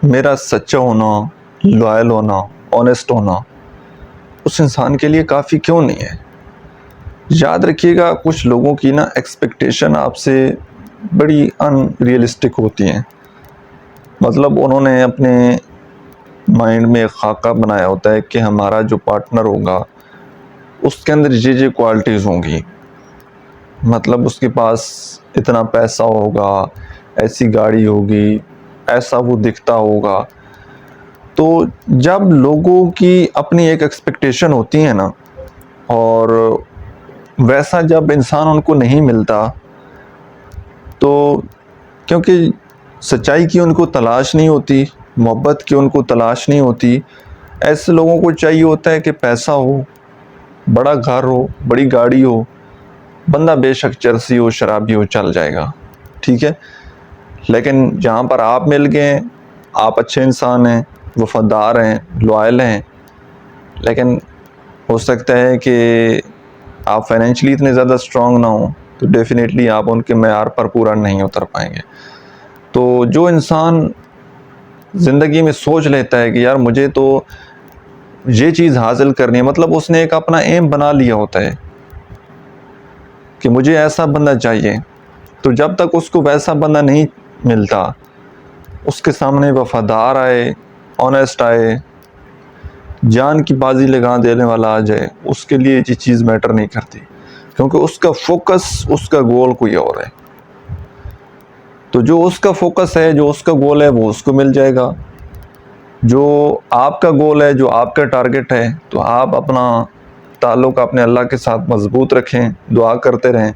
میرا سچا ہونا، لائل ہونا، آنیسٹ ہونا اس انسان کے لیے کافی کیوں نہیں ہے؟ یاد رکھیے گا، کچھ لوگوں کی ایکسپیکٹیشن آپ سے بڑی ان ریئلسٹک ہوتی ہیں۔ مطلب انہوں نے اپنے مائنڈ میں ایک خاکہ بنایا ہوتا ہے کہ ہمارا جو پارٹنر ہوگا اس کے اندر یہ کوالٹیز ہوں گی، مطلب اس کے پاس اتنا پیسہ ہوگا، ایسی گاڑی ہوگی، ایسا وہ دکھتا ہوگا۔ تو جب لوگوں کی اپنی ایک ایکسپیکٹیشن ہوتی ہے نا، اور ویسا جب انسان ان کو نہیں ملتا، تو کیونکہ سچائی کی ان کو تلاش نہیں ہوتی، محبت کی ان کو تلاش نہیں ہوتی، ایسے لوگوں کو چاہیے ہوتا ہے کہ پیسہ ہو، بڑا گھر ہو، بڑی گاڑی ہو، بندہ بے شک چرسی ہو، شرابی ہو، چل جائے گا، ٹھیک ہے۔ لیکن جہاں پر آپ مل گئے، آپ اچھے انسان ہیں، وفادار ہیں، لوائل ہیں، لیکن ہو سکتا ہے کہ آپ فائنینشلی اتنے زیادہ اسٹرانگ نہ ہوں، تو ڈیفینیٹلی آپ ان کے معیار پر پورا نہیں اتر پائیں گے۔ تو جو انسان زندگی میں سوچ لیتا ہے کہ یار مجھے تو یہ چیز حاصل کرنی ہے، مطلب اس نے ایک اپنا ایم بنا لیا ہوتا ہے کہ مجھے ایسا بندہ چاہیے، تو جب تک اس کو ویسا بندہ نہیں ملتا، اس کے سامنے وفادار آئے، آنیسٹ آئے، جان کی بازی لگا دینے والا آ جائے، اس کے لیے یہ چیز میٹر نہیں کرتی، کیونکہ اس کا فوکس، اس کا گول کوئی اور ہے۔ تو جو اس کا فوکس ہے، جو اس کا گول ہے، وہ اس کو مل جائے گا۔ جو آپ کا گول ہے، جو آپ کا ٹارگٹ ہے، تو آپ اپنا تعلق اپنے اللہ کے ساتھ مضبوط رکھیں، دعا کرتے رہیں،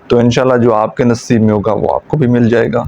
تو انشاءاللہ جو آپ کے نصیب میں ہوگا وہ آپ کو بھی مل جائے گا۔